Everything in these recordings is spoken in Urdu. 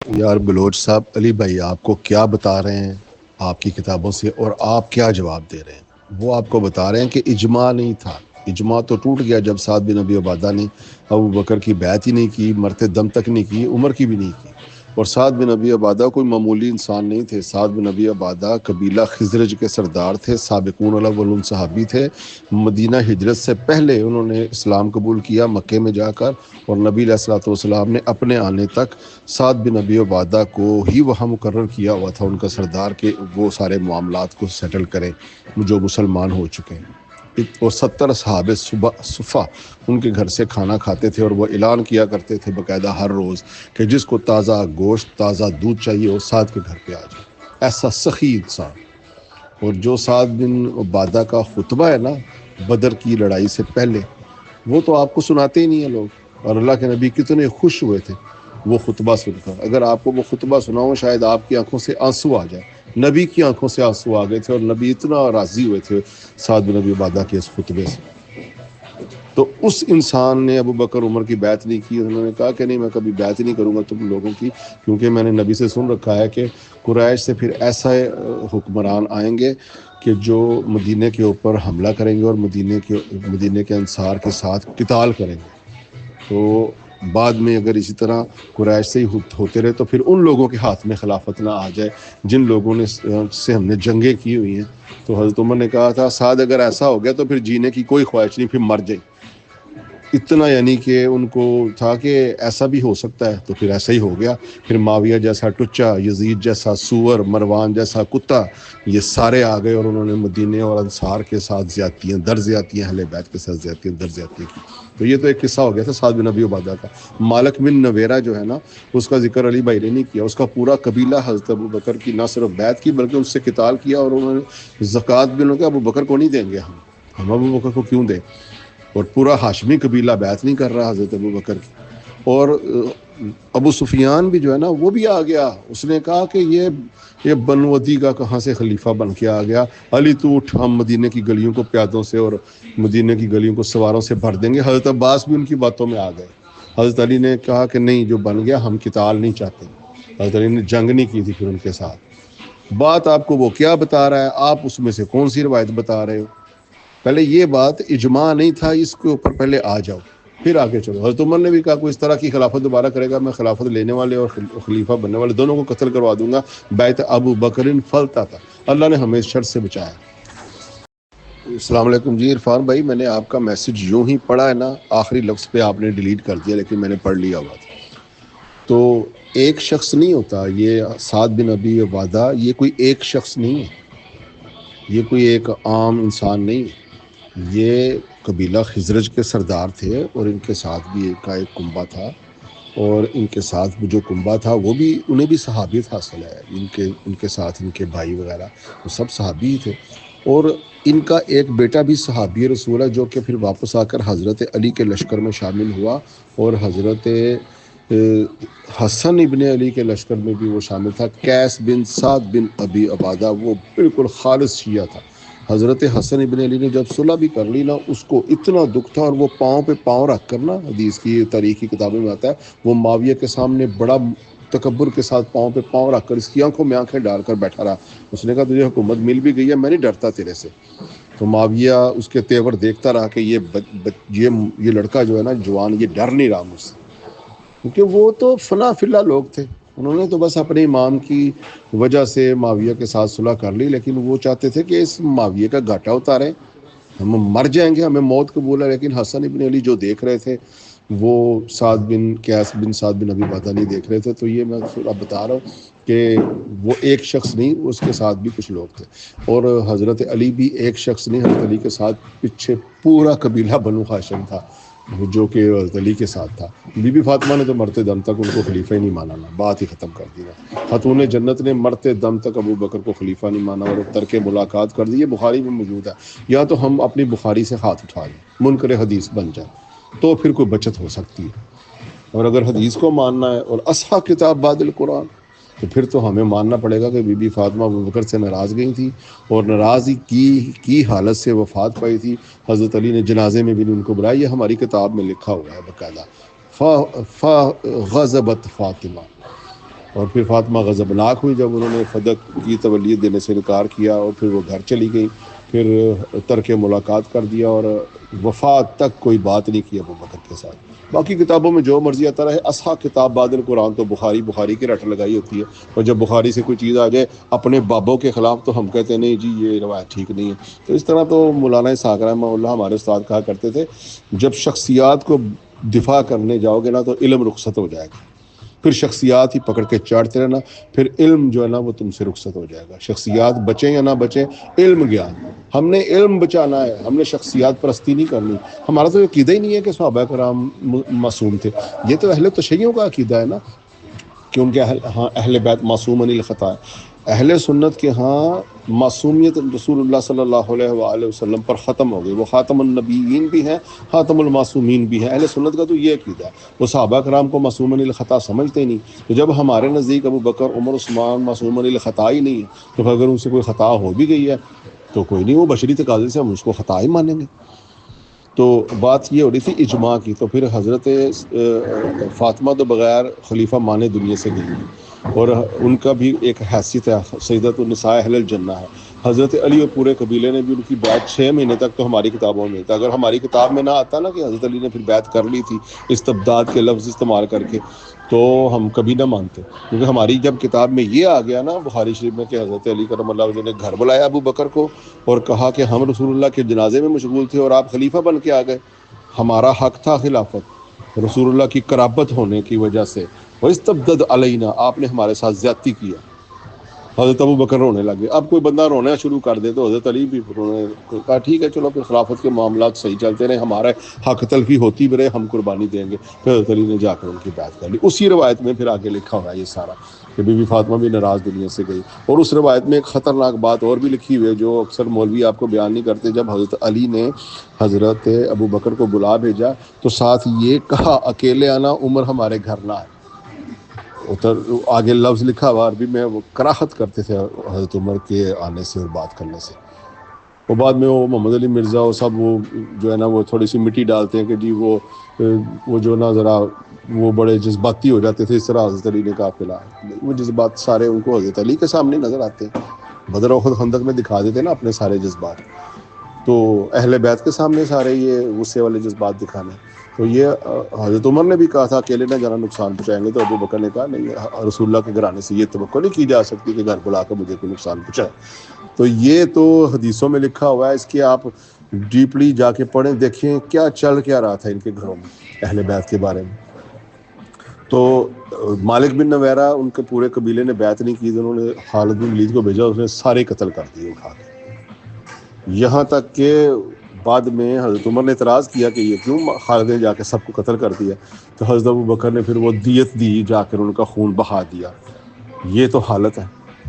یار بلوچ صاحب، علی بھائی آپ کو کیا بتا رہے ہیں آپ کی کتابوں سے، اور آپ کیا جواب دے رہے ہیں؟ وہ آپ کو بتا رہے ہیں کہ اجماع نہیں تھا۔ اجماع تو ٹوٹ گیا جب سعد بن ابی عبادہ نے ابو بکر کی بیعت ہی نہیں کی، مرتے دم تک نہیں کی، عمر کی بھی نہیں کی۔ اور سعد بن ابی عبادہ کوئی معمولی انسان نہیں تھے۔ سعد بن ابی عبادہ قبیلہ خزرج کے سردار تھے، سابقون الاولون صحابی تھے۔ مدینہ ہجرت سے پہلے انہوں نے اسلام قبول کیا مکے میں جا کر، اور نبی علیہ الصلوۃ والسلام نے اپنے آنے تک سعد بن ابی عبادہ کو ہی وہاں مقرر کیا ہوا تھا ان کا سردار، کہ وہ سارے معاملات کو سیٹل کریں جو مسلمان ہو چکے ہیں۔ اور 70 صحابہ صفا ان کے گھر سے کھانا کھاتے تھے، اور وہ اعلان کیا کرتے تھے باقاعدہ ہر روز کہ جس کو تازہ گوشت تازہ دودھ چاہیے وہ سعد کے گھر پہ آ جائے۔ ایسا سخی انسان۔ اور جو سعد بن عبادہ کا خطبہ ہے نا بدر کی لڑائی سے پہلے، وہ تو آپ کو سناتے ہی نہیں ہیں لوگ، اور اللہ کے نبی کتنے خوش ہوئے تھے وہ خطبہ سن کر۔ اگر آپ کو وہ خطبہ سناؤں شاید آپ کی آنکھوں سے آنسو آ جائے۔ نبی کی آنکھوں سے آنسو آ گئے تھے، اور نبی اتنا راضی ہوئے تھے سعد بن ابی عبادہ کے اس خطبے سے۔ تو اس انسان نے ابو بکر عمر کی بیعت نہیں کی۔ انہوں نے کہا کہ نہیں، میں کبھی بیعت ہی نہیں کروں گا تم لوگوں کی، کیونکہ میں نے نبی سے سن رکھا ہے کہ قریش سے پھر ایسا حکمران آئیں گے کہ جو مدینے کے اوپر حملہ کریں گے اور مدینے کے انصار کے ساتھ قتال کریں گے۔ تو بعد میں اگر اسی طرح قریش سے ہی ہوتے رہے تو پھر ان لوگوں کے ہاتھ میں خلافت نہ آ جائے جن لوگوں نے سے ہم نے جنگیں کی ہوئی ہیں۔ تو حضرت عمر نے کہا تھا سعد اگر ایسا ہو گیا تو پھر جینے کی کوئی خواہش نہیں، پھر مر جائے۔ اتنا یعنی کہ ان کو تھا کہ ایسا بھی ہو سکتا ہے، تو پھر ایسا ہی ہو گیا۔ پھر معاویہ جیسا ٹچا، یزید جیسا سور، مروان جیسا کتا، یہ سارے آ گئے اور انہوں نے مدینے اور انصار کے ساتھ زیادتیاں در زیادتیاں، اہل بیت کے ساتھ زیادتیاں در زیادتیاں کی۔ تو یہ تو ایک قصہ ہو گیا تھا سعد بن ابی عبادہ کا۔ مالک بن نویرہ جو ہے نا، اس کا ذکر علی بھائی نے نہیں کیا۔ اس کا پورا قبیلہ حضرت ابو بکر کی نہ صرف بیعت کی بلکہ اس سے قتال کیا، اور انہوں نے زکوٰۃ بھی انہوں نے کہا ابو بکر کو نہیں دیں گے ہم ابو بکر کو کیوں دیں؟ اور پورا ہاشمی قبیلہ بیعت نہیں کر رہا حضرت ابو بکر کی۔ اور ابو سفیان بھی جو ہے نا وہ بھی آ گیا، اس نے کہا کہ یہ بنو عدی کا کہاں سے خلیفہ بن کے آ گیا؟ علی تو اٹھ، ہم مدینے کی گلیوں کو پیادوں سے اور مدینے کی گلیوں کو سواروں سے بھر دیں گے۔ حضرت عباس بھی ان کی باتوں میں آ گئے۔ حضرت علی نے کہا کہ نہیں، جو بن گیا ہم قتال نہیں چاہتے۔ حضرت علی نے جنگ نہیں کی تھی پھر ان کے ساتھ۔ بات آپ کو وہ کیا بتا رہا ہے، آپ اس میں سے کون سی روایت بتا رہے ہو؟ پہلے یہ بات اجماع نہیں تھا، اس کے اوپر پہلے آ جاؤ، پھر آگے چلو۔ حضرت عمر نے بھی کہا کوئی اس طرح کی خلافت دوبارہ کرے گا، میں خلافت لینے والے اور خلیفہ بننے والے دونوں کو قتل کروا دوں گا۔ بیعت ابو بکر فلتا تھا، اللہ نے ہمیں اس شر سے بچایا۔ السلام علیکم جی عرفان بھائی، میں نے آپ کا میسج یوں ہی پڑھا ہے نا، آخری لفظ پہ آپ نے ڈیلیٹ کر دیا، لیکن میں نے پڑھ لیا ہوا تھا۔ تو ایک شخص نہیں ہوتا یہ سعد بن ابی عبادہ، یہ کوئی ایک شخص نہیں ہے، یہ کوئی ایک عام انسان نہیں ہے۔ یہ قبیلہ خزرج کے سردار تھے، اور ان کے ساتھ بھی ایک کنبہ تھا، اور ان کے ساتھ جو کنبہ تھا وہ بھی انہیں بھی صحابیت حاصل ہے۔ ان کے ساتھ ان کے بھائی وغیرہ وہ سب صحابی ہی تھے، اور ان کا ایک بیٹا بھی صحابی رسول ہے جو کہ پھر واپس آ کر حضرت علی کے لشکر میں شامل ہوا، اور حضرت حسن ابن علی کے لشکر میں بھی وہ شامل تھا۔ قیس بن سعد بن ابی عبادہ وہ بالکل خالص شیعہ تھا۔ حضرت حسن ابن علی نے جب صلح بھی کر لی نا، اس کو اتنا دکھ تھا، اور وہ پاؤں پہ پاؤں رکھ کر نا، حدیث کی تاریخ کی کتابوں میں آتا ہے، وہ معاویہ کے سامنے بڑا تکبر کے ساتھ پاؤں پہ پاؤں رکھ کر اس کی آنکھوں میں آنکھیں ڈال کر بیٹھا رہا۔ اس نے کہا تجھے حکومت مل بھی گئی ہے، میں نہیں ڈرتا تیرے سے۔ تو معاویہ اس کے تیور دیکھتا رہا کہ یہ لڑکا جو ہے نا جوان، یہ ڈر نہیں رہا مجھ سے، کیونکہ وہ تو فنا فلا لوگ تھے۔ انہوں نے تو بس اپنے امام کی وجہ سے معاویہ کے ساتھ صلح کر لی، لیکن وہ چاہتے تھے کہ اس معاویہ کا گھاٹا اتاریں، ہم مر جائیں گے، ہمیں موت قبول ہے۔ لیکن حسن ابن علی جو دیکھ رہے تھے وہ قیس بن سعد بن ابی عبادہ نہیں دیکھ رہے تھے۔ تو یہ میں اب بتا رہا ہوں کہ وہ ایک شخص نہیں، اس کے ساتھ بھی کچھ لوگ تھے۔ اور حضرت علی بھی ایک شخص نہیں، حضرت علی کے ساتھ پیچھے پورا قبیلہ بنو ہاشم تھا جو کہ حضرت علی کے ساتھ تھا۔ بی بی فاطمہ نے تو مرتے دم تک ان کو خلیفہ ہی نہیں مانا، بات ہی ختم کر دی نا۔ خاتون جنت نے مرتے دم تک ابو بکر کو خلیفہ نہیں مانا اور ترک ملاقات کر دی۔ یہ بخاری میں موجود ہے، یا تو ہم اپنی بخاری سے ہاتھ اٹھا لیں، منکر حدیث بن جائے تو پھر کوئی بچت ہو سکتی ہے۔ اور اگر حدیث کو ماننا ہے اور اصح کتاب بعد القرآن، تو پھر تو ہمیں ماننا پڑے گا کہ بی بی فاطمہ ابو بکر سے ناراض گئی تھی، اور ناراضی کی حالت سے وفات پائی تھی۔ حضرت علی نے جنازے میں بھی ان کو بلایا، یہ ہماری کتاب میں لکھا ہوا ہے باقاعدہ۔ فغضبت فاطمہ، اور پھر فاطمہ غضبناک ہوئی جب انہوں نے فدق کی تولیت دینے سے انکار کیا، اور پھر وہ گھر چلی گئی، پھر ترک ملاقات کر دیا، اور وفات تک کوئی بات نہیں کی ابو بکر کے ساتھ۔ باقی کتابوں میں جو مرضی آتا رہے، اصح کتاب بعد القرآن تو بخاری کی رٹ لگائی ہوتی ہے، اور جب بخاری سے کوئی چیز آ جائے اپنے بابوں کے خلاف تو ہم کہتے ہیں نہیں جی یہ روایت ٹھیک نہیں ہے۔ تو اس طرح تو مولانا اسحاق رحمہ اللہ ہمارے استاد کہا کرتے تھے، جب شخصیات کو دفاع کرنے جاؤ گے نا تو علم رخصت ہو جائے گا، پھر شخصیات ہی پکڑ کے چاڑتے رہنا، پھر علم جو ہے نا وہ تم سے رخصت ہو جائے گا۔ شخصیات بچیں یا نہ بچیں، علم گیان، ہم نے علم بچانا ہے، ہم نے شخصیات پرستی نہیں کرنی۔ ہمارا تو عقیدہ ہی نہیں ہے کہ صحابہ کرام معصوم تھے، یہ تو اہل تشیعوں کا عقیدہ ہے نا، کہ ان کے اہل بیت معصوم عن الخطا ہے۔ اہل سنت کے ہاں معصومیت رسول اللہ صلی اللہ علیہ وآلہ وسلم پر ختم ہو گئی، وہ خاتم النبیین بھی ہیں، خاتم المعصومین بھی ہیں۔ اہل سنت کا تو یہ عقیدہ ہے، وہ صحابہ کرام کو معصوم عن الخطا سمجھتے ہی نہیں۔ تو جب ہمارے نزدیک ابو بکر عمر عثمان معصوم عن الخطا ہی نہیں ہے، تو اگر ان سے کوئی خطا ہو بھی گئی ہے تو کوئی نہیں، وہ بشری تقاضے سے ہم اس کو خطا ہی مانیں گے۔ تو بات یہ ہو رہی تھی اجماع کی، تو پھر حضرت فاطمہ تو بغیر خلیفہ مانے دنیا سے گئی، اور ان کا بھی ایک حیثیت ہے، سیدۃ النساء اہل الجنہ ہے۔ حضرت علی اور پورے قبیلے نے بھی ان کی بیعت 6 مہینے تک تو ہماری کتابوں میں تھا، اگر ہماری کتاب میں نہ آتا نا کہ حضرت علی نے پھر بیعت کر لی تھی استبداد کے لفظ استعمال کر کے، تو ہم کبھی نہ مانتے، کیونکہ ہماری جب کتاب میں یہ آ گیا نا بخاری شریف میں کہ حضرت علی کرم اللہ وجہ نے گھر بلایا ابو بکر کو اور کہا کہ ہم رسول اللہ کے جنازے میں مشغول تھے اور آپ خلیفہ بن کے آ گئے، ہمارا حق تھا خلافت رسول اللہ کی قرابت ہونے کی وجہ سے، وَإِسْتَبْدَدْ عَلَيْنَا، آپ نے ہمارے ساتھ زیادتی کیا۔ حضرت ابو بکر رونے لگے، اب کوئی بندہ رونا شروع کر دے تو حضرت علی بھی رونے، کہا ٹھیک ہے چلو پھر خلافت کے معاملات صحیح چلتے رہے، ہمارے حق تلفی ہوتی بھی رہے، ہم قربانی دیں گے۔ پھر حضرت علی نے جا کر ان کی بیعت کر لی۔ اسی روایت میں پھر آگے لکھا ہوا ہے یہ سارا کہ بی بی فاطمہ بھی ناراض دنیا سے گئی، اور اس روایت میں ایک خطرناک بات اور بھی لکھی ہوئی ہے جو اکثر مولوی آپ کو بیان نہیں کرتے۔ جب حضرت علی نے حضرت ابو بکر کو بلا بھیجا تو ساتھ یہ کہا اکیلے آنا، عمر ہمارے گھر نہ آئے۔ آگے لفظ لکھا ہوا عربی میں، وہ کراہت کرتے تھے حضرت عمر کے آنے سے اور بات کرنے سے۔ وہ بعد میں وہ محمد علی مرزا اور سب وہ جو ہے نا وہ تھوڑی سی مٹی ڈالتے ہیں کہ جی وہ جو نا ذرا وہ بڑے جذباتی ہو جاتے تھے، اس طرح حضرت علی نے کہا فلا، وہ جذبات سارے ان کو حضرت علی کے سامنے نظر آتے ہیں، بدر و خندق میں دکھا دیتے نا اپنے سارے جذبات، تو اہل بیت کے سامنے سارے یہ غصے والے جذبات دکھانے۔ تو یہ حضرت عمر نے بھی کہا تھا اکیلے نہ جانا نقصان پہنچائیں گے، تو ابو بکر نے کہا نہیں، رسول اللہ کے گھرانے سے یہ توقع نہیں کی جا سکتی کہ گھر بلا کر مجھے کوئی نقصان پہنچائے۔ تو یہ تو حدیثوں میں لکھا ہوا ہے، اس کے آپ ڈیپلی جا کے پڑھیں، دیکھیں کیا چل کیا رہا تھا ان کے گھروں میں اہل بیت کے بارے میں۔ تو مالک بن نویرہ ان کے پورے قبیلے نے بیعت نہیں کی، انہوں نے خالد بن ولید کو بھیجا، اس نے سارے قتل کر دیے اٹھا کے، یہاں تک کہ بعد میں حضرت عمر نے اعتراض کیا کہ یہ کیوں خالد نے جا کے سب کو قتل کر دیا، تو حضرت ابو بکر نے پھر وہ دیت دی، جا کر ان کا خون بہا دیا۔ یہ تو حالت ہے،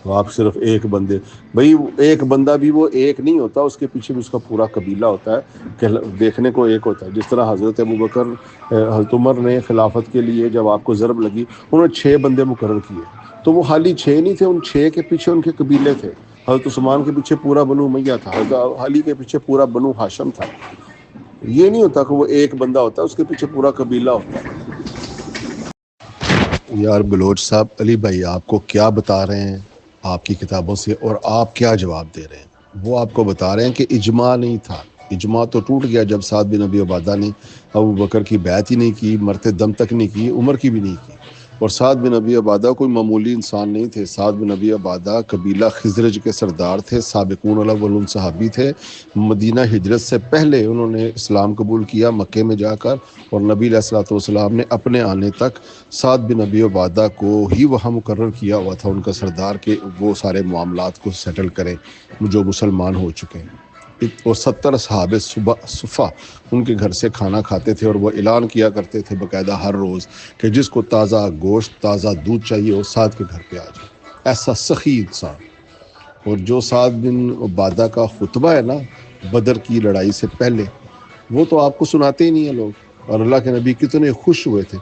تو آپ صرف ایک بندے، بھائی ایک بندہ بھی وہ ایک نہیں ہوتا، اس کے پیچھے بھی اس کا پورا قبیلہ ہوتا ہے کہ دیکھنے کو ایک ہوتا ہے۔ جس طرح حضرت ابو بکر حضرت عمر نے خلافت کے لیے جب آپ کو ضرب لگی انہوں نے 6 بندے مقرر کیے، تو وہ خالی 6 نہیں تھے، ان 6 کے پیچھے ان کے قبیلے تھے۔ حضرت عثمان کے پیچھے پورا بنو امیہ تھا، حضرت علی کے پیچھے پورا بنو ہاشم تھا۔ یہ نہیں ہوتا کہ وہ ایک بندہ ہوتا ہے، اس کے پیچھے پورا قبیلہ ہوتا ہے۔ یار بلوچ صاحب، علی بھائی آپ کو کیا بتا رہے ہیں آپ کی کتابوں سے، اور آپ کیا جواب دے رہے ہیں؟ وہ آپ کو بتا رہے ہیں کہ اجماع نہیں تھا، اجماع تو ٹوٹ گیا جب سعد بن ابی عبادہ نے ابو بکر کی بیعت ہی نہیں کی، مرتے دم تک نہیں کی، عمر کی بھی نہیں کی۔ اور سعد بن ابی عبادہ کوئی معمولی انسان نہیں تھے، سعد بن ابی عبادہ قبیلہ خزرج کے سردار تھے، سابقون الاولون صحابی تھے، مدینہ ہجرت سے پہلے انہوں نے اسلام قبول کیا مکے میں جا کر، اور نبی علیہ الصلوۃ والسلام نے اپنے آنے تک سعد بن ابی عبادہ کو ہی وہاں مقرر کیا ہوا تھا ان کا سردار، کہ وہ سارے معاملات کو سیٹل کریں جو مسلمان ہو چکے ہیں۔ اور 70 صحابہ صفہ ان کے گھر سے کھانا کھاتے تھے، اور وہ اعلان کیا کرتے تھے باقاعدہ ہر روز کہ جس کو تازہ گوشت تازہ دودھ چاہیے وہ سعد کے گھر پہ آ جائے، ایسا سخی انسان۔ اور جو سعد بن عبادہ کا خطبہ ہے نا بدر کی لڑائی سے پہلے، وہ تو آپ کو سناتے ہی نہیں ہیں لوگ، اور اللہ کے نبی کتنے خوش ہوئے تھے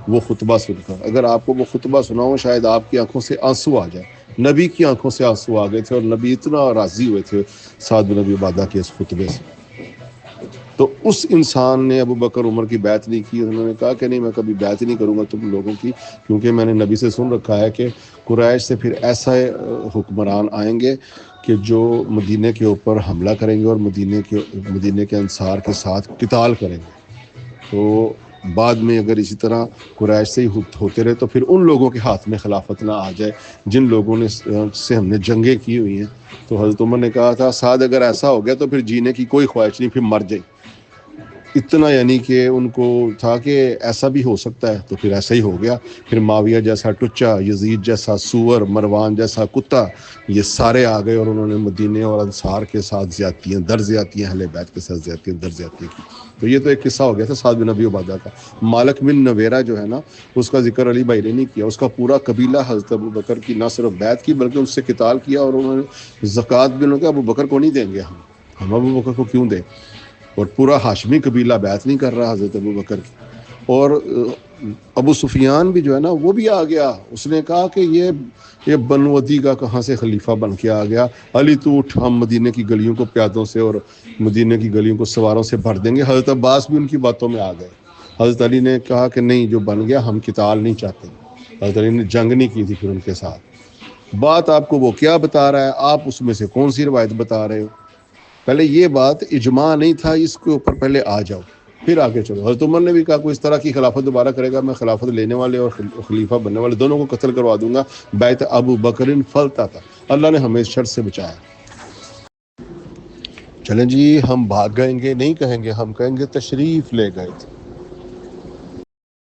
وہ خطبہ سن کر۔ اگر آپ کو وہ خطبہ سناؤں شاید آپ کی آنکھوں سے آنسو آ جائے، نبی کی آنکھوں سے آنسو آ گئے تھے، اور نبی اتنا راضی ہوئے تھے سعد بن ابی عبادہ کے اس خطبے سے۔ تو اس انسان نے ابو بکر عمر کی بیعت نہیں کی. انہوں نے کہا کہ نہیں میں کبھی بیعت ہی نہیں کروں گا تم لوگوں کی, کیونکہ میں نے نبی سے سن رکھا ہے کہ قریش سے پھر ایسا حکمران آئیں گے کہ جو مدینے کے اوپر حملہ کریں گے اور مدینے کے انصار کے ساتھ قتال کریں گے. تو بعد میں اگر اسی طرح قریش سے ہی ہوتے رہے تو پھر ان لوگوں کے ہاتھ میں خلافت نہ آ جائے جن لوگوں نے سے ہم نے جنگیں کی ہوئی ہیں. تو حضرت عمر نے کہا تھا سعد اگر ایسا ہو گیا تو پھر جینے کی کوئی خواہش نہیں, پھر مر جائے. اتنا یعنی کہ ان کو تھا کہ ایسا بھی ہو سکتا ہے, تو پھر ایسا ہی ہو گیا. پھر معاویہ جیسا ٹچا, یزید جیسا سور, مروان جیسا کتا, یہ سارے آ گئے اور انہوں نے مدینے اور انصار کے ساتھ زیادتیاں اہل بیت کے ساتھ زیادتیاں کی. تو یہ تو ایک قصہ ہو گیا تھا سعد بن ابی عبادہ کا. مالک بن نویرہ جو ہے نا, اس کا ذکر علی بھائی نے نہیں کیا. اس کا پورا قبیلہ حضرت ابو بکر کی نہ صرف بیعت کی بلکہ اس سے قتال کیا, اور انہوں نے زکوٰۃ بھی انہوں نے ابو بکر کو نہیں دیں گے, ہم ابو بکر کو کیوں دیں. اور پورا ہاشمی قبیلہ بیعت نہیں کر رہا حضرت ابو بکر کی. اور ابو سفیان بھی جو ہے نا وہ بھی آ گیا. اس نے کہا کہ یہ بنو عدی کا کہاں سے خلیفہ بن کے آ گیا, علی تو اٹھ, ہم مدینے کی گلیوں کو پیادوں سے اور مدینے کی گلیوں کو سواروں سے بھر دیں گے. حضرت عباس بھی ان کی باتوں میں آ گئے. حضرت علی نے کہا کہ نہیں, جو بن گیا ہم قتال نہیں چاہتے. حضرت علی نے جنگ نہیں کی تھی پھر ان کے ساتھ. بات آپ کو وہ کیا بتا رہا ہے, آپ اس میں سے کون سی روایت بتا رہے ہو. پہلے یہ بات اجماع نہیں تھا, اس کے اوپر پہلے آ جاؤ پھر آگے چلو. حضرت عمر نے بھی کہا کوئی اس طرح کی خلافت دوبارہ کرے گا, میں خلافت لینے والے اور خلیفہ بننے والے دونوں کو قتل کروا دوں گا. بیعت ابو بکر فلتا تھا, اللہ نے ہمیں اس شر سے بچایا. چلیں جی, ہم بھاگ گئیں گے نہیں کہیں گے, ہم کہیں گے تشریف لے گئے تھے.